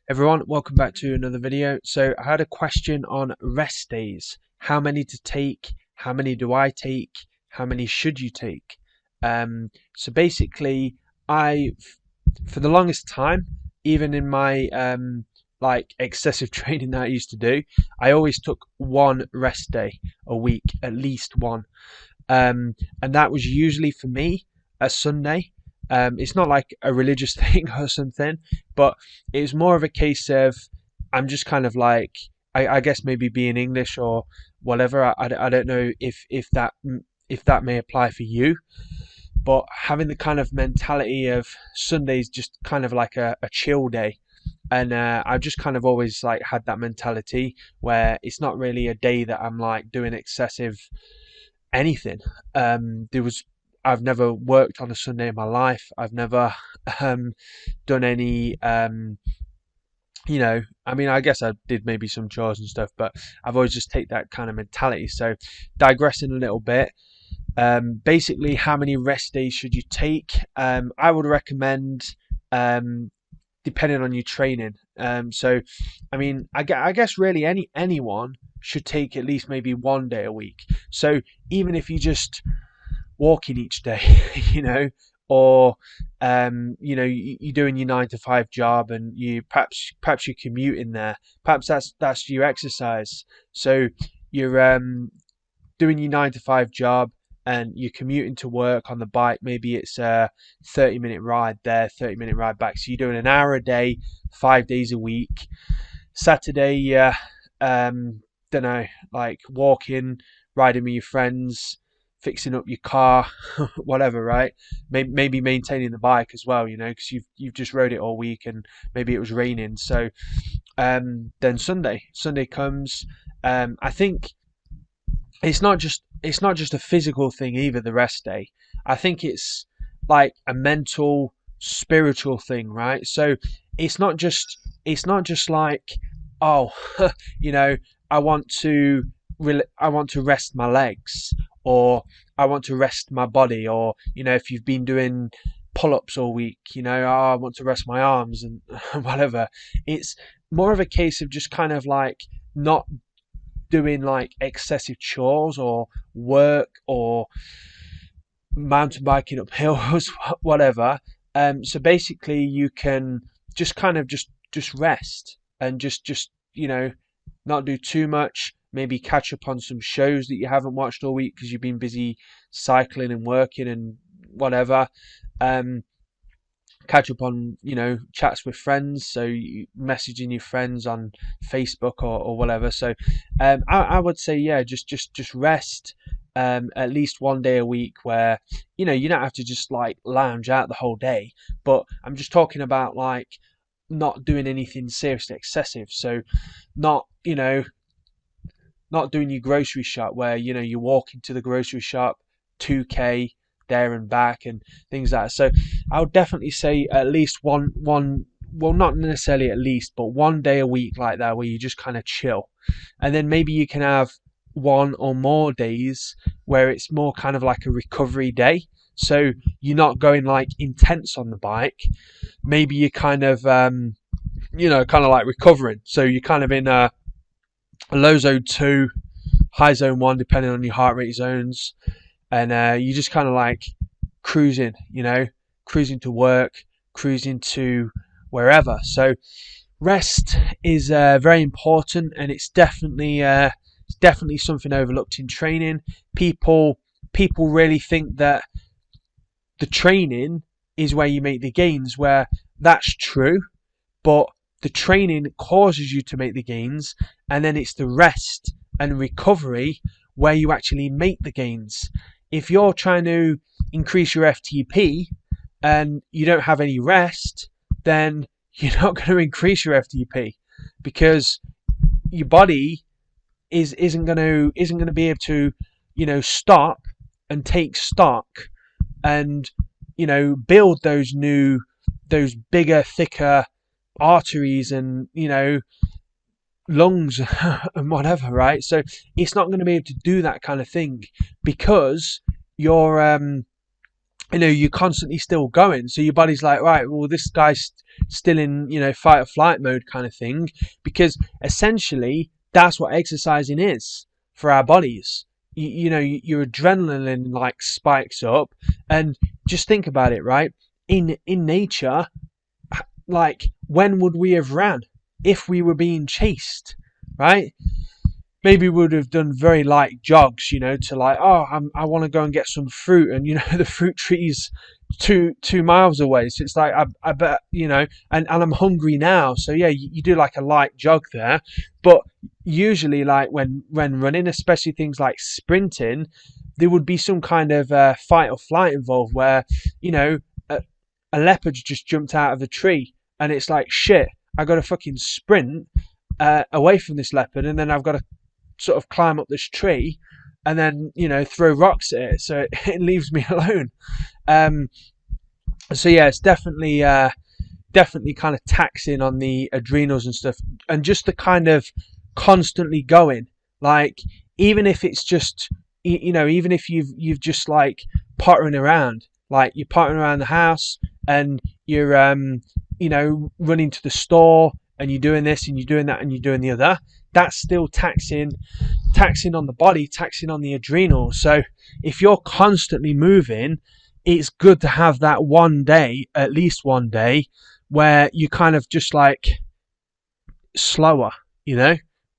Everyone, welcome back to another video. So I had a question on rest days. How many to take? How many do I take? How many should you take? So basically, for the longest time, even in my like excessive training that I used to do, I always took one rest day a week, at least one. And that was usually for me a Sunday. It's not like a religious thing or something, but it was more of a case of I'm just kind of like I guess maybe being English or whatever. I don't know if that may apply for you, but having the kind of mentality of Sundays just kind of like a chill day. And I've just kind of always like had that mentality where it's not really a day that I'm like doing excessive anything. I've never worked on a Sunday in my life. I've never done any I mean, I guess I did maybe some chores and stuff, but I've always just take that kind of mentality. So digressing a little bit, basically how many rest days should you take? I would recommend depending on your training. So I mean, I guess really anyone should take at least maybe one day a week. So even if you just walking each day, or you're doing your 9 to 5 job and you perhaps you're commuting there, perhaps that's your exercise. So you're doing your 9 to 5 job and you're commuting to work on the bike. Maybe it's a 30-minute ride there, 30-minute ride back. So you're doing an hour a day, 5 days a week. Saturday, don't know, like walking, riding with your friends, fixing up your car, whatever, right? Maybe maintaining the bike as well, because you've just rode it all week and maybe it was raining. So then Sunday comes. I think it's not just a physical thing either, the rest day. I think it's like a mental, spiritual thing, right? So it's not just like, oh, I want to rest my legs, or I want to rest my body, or if you've been doing pull-ups all week, I want to rest my arms and whatever. It's more of a case of just kind of like not doing like excessive chores or work or mountain biking up hills, whatever. So basically you can just kind of just rest and just not do too much. Maybe catch up on some shows that you haven't watched all week because you've been busy cycling and working and whatever. Catch up on chats with friends, so you messaging your friends on Facebook or whatever. So I would say just rest at least one day a week where you don't have to just like lounge out the whole day, but I'm just talking about like not doing anything seriously excessive. So not doing your grocery shop where you're walking to the grocery shop 2k there and back and things like that. So I would definitely say at least one well, not necessarily at least, but one day a week like that where you just kind of chill. And then maybe you can have one or more days where it's more kind of like a recovery day. So you're not going like intense on the bike. Maybe you're kind of kind of like recovering. So you're kind of in a low zone 2, high zone 1, depending on your heart rate zones, and you just kind of like cruising, cruising to work, cruising to wherever. So rest is very important, and it's definitely something overlooked in training. People really think that the training is where you make the gains, where that's true, but the training causes you to make the gains, and then it's the rest and recovery where you actually make the gains. If you're trying to increase your FTP and you don't have any rest, then you're not going to increase your FTP because your body isn't going to be able to stop and take stock and build those bigger, thicker arteries and lungs and whatever, right? So it's not going to be able to do that kind of thing because your you're constantly still going. So your body's like, right, well, this guy's still in, fight or flight mode kind of thing, because essentially that's what exercising is for our bodies. Your adrenaline like spikes up, and just think about it, right? In nature, like, when would we have ran if we were being chased, right? Maybe we would have done very light jogs, to like, I want to go and get some fruit, and the fruit tree's 2 miles away, so it's like, I bet, and I'm hungry now, so yeah, you do like a light jog there. But usually, like, when running, especially things like sprinting, there would be some kind of fight or flight involved, where a leopard's just jumped out of the tree, and it's like, shit, I got to fucking sprint away from this leopard, and then I've got to sort of climb up this tree, and then throw rocks at it, so it leaves me alone. So yeah, it's definitely kind of taxing on the adrenals and stuff, and just the kind of constantly going, like, even if it's just, even if you've just like pottering around, like you're pottering around the house, and you're running to the store, and you're doing this and you're doing that and you're doing the other, that's still taxing on the body, taxing on the adrenals. So if you're constantly moving, it's good to have that one day, at least one day, where you kind of just like slower,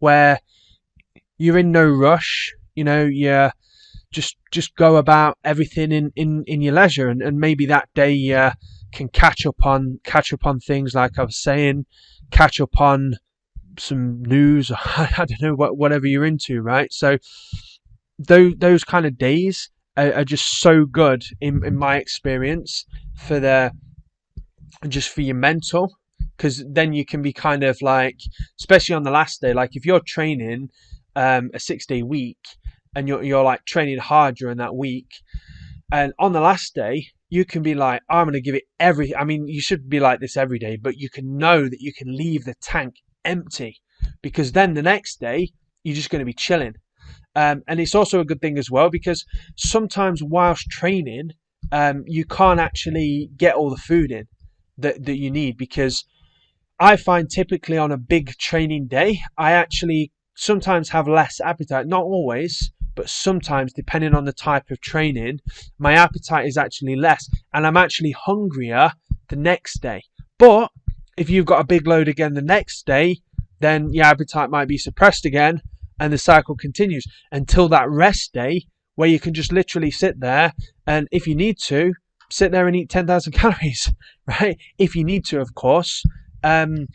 where you're in no rush, you just go about everything in your leisure, and maybe that day can catch up on things, like I was saying, catch up on some news, or I don't know, whatever you're into, right? So those kind of days are just so good in my experience for your mental, because then you can be kind of like, especially on the last day, like if you're training a 6-day week, and you're like training hard during that week, and on the last day you can be like, I'm going to give it everything. I mean, you should be like this every day, but you can know that you can leave the tank empty, because then the next day you're just going to be chilling. And it's also a good thing as well, because sometimes whilst training, you can't actually get all the food in that you need, because I find typically on a big training day, I actually sometimes have less appetite. Not always, but sometimes, depending on the type of training, my appetite is actually less, and I'm actually hungrier the next day. But if you've got a big load again the next day, then your appetite might be suppressed again, and the cycle continues until that rest day, where you can just literally sit there, and if you need to, sit there and eat 10,000 calories, right? If you need to, of course, to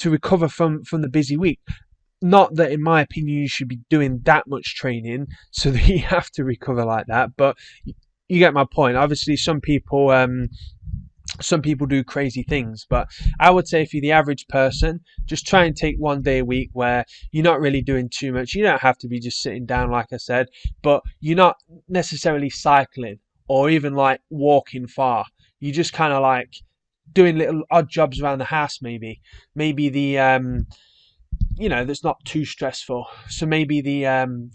recover from the busy week. Not that, in my opinion, you should be doing that much training so that you have to recover like that, but you get my point. Obviously, some people do crazy things, but I would say, if you're the average person, just try and take one day a week where you're not really doing too much. You don't have to be just sitting down, like I said, but you're not necessarily cycling or even like walking far. You just kind of like doing little odd jobs around the house, maybe the that's not too stressful. So maybe the oven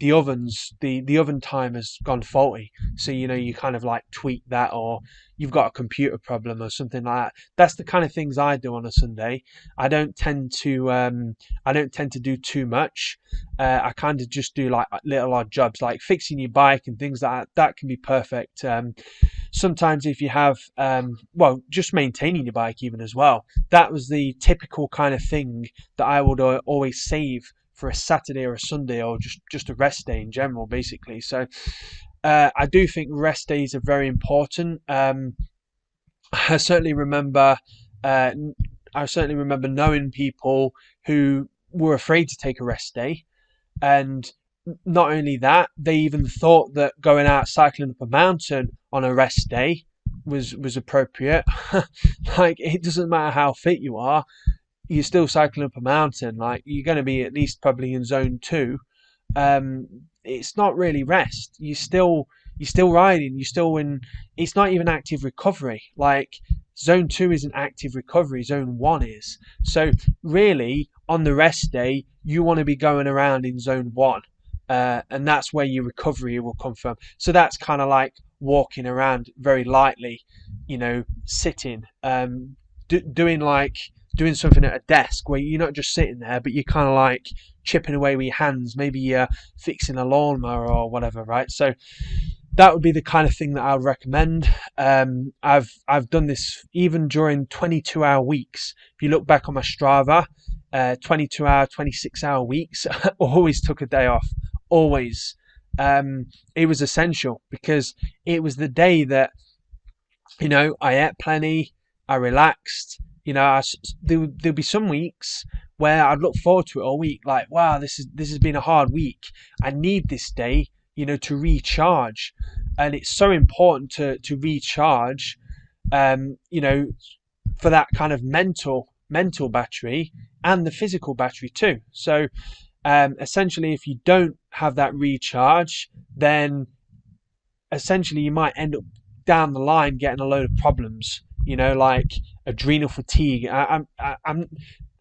timer's gone faulty, so you kind of like tweak that, or you've got a computer problem or something like that. That's the kind of things I do on a Sunday. I don't tend to do too much. I kind of just do like little odd jobs, like fixing your bike and things like that. That can be perfect. Sometimes if you have just maintaining your bike even as well. That was the typical kind of thing that I would always save for a Saturday or a Sunday, or just a rest day in general, basically. So I do think rest days are very important. I certainly remember knowing people who were afraid to take a rest day, and not only that, they even thought that going out cycling up a mountain on a rest day was appropriate. Like, it doesn't matter how fit you are, you're still cycling up a mountain. Like, you're going to be at least probably in zone 2. It's not really rest. You're still riding. You're still in. It's not even active recovery. Like, zone 2 isn't active recovery. Zone 1 is. So really, on the rest day, you want to be going around in zone 1. And that's where your recovery will come from. So that's kind of like walking around very lightly, you know, sitting, doing something at a desk where you're not just sitting there, but you're kind of like chipping away with your hands. Maybe you're fixing a lawnmower or whatever, right? So that would be the kind of thing that I would recommend. I've done this even during 22-hour weeks. If you look back on my Strava, 22-hour, 26-hour weeks, I always took a day off. Always. It was essential because it was the day that, you know, I ate plenty, I relaxed. You know, there'll be some weeks where I'd look forward to it all week. Like, wow, this has been a hard week. I need this day, you know, to recharge, and it's so important to recharge. You know, for that kind of mental battery and the physical battery too. So, essentially, if you don't have that recharge, then essentially you might end up down the line getting a load of problems, you know, like adrenal fatigue.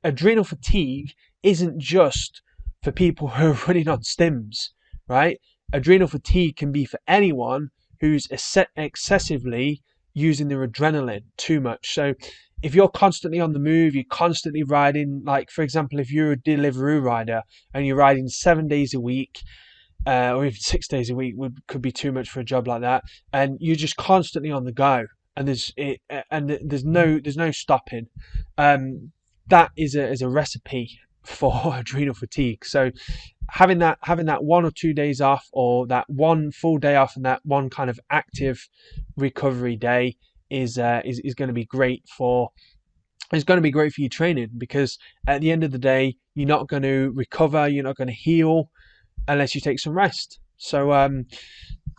Adrenal fatigue isn't just for people who are running on stims, right? Adrenal fatigue can be for anyone who's excessively using their adrenaline too much. So if you're constantly on the move, you're constantly riding, like for example, if you're a delivery rider and you're riding 7 days a week, or even 6 days a week could be too much for a job like that, and you're just constantly on the go, and there's no stopping. That is a recipe for adrenal fatigue. So having that 1 or 2 days off, or that one full day off, and that one kind of active recovery day is going to be great for. It's going to be great for your training, because at the end of the day, you're not going to recover, you're not going to heal unless you take some rest. So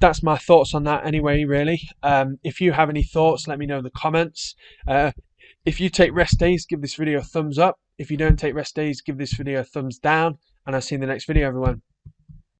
that's my thoughts on that anyway, really. If you have any thoughts, let me know in the comments. If you take rest days, give this video a thumbs up. If you don't take rest days, give this video a thumbs down. And I'll see you in the next video, everyone.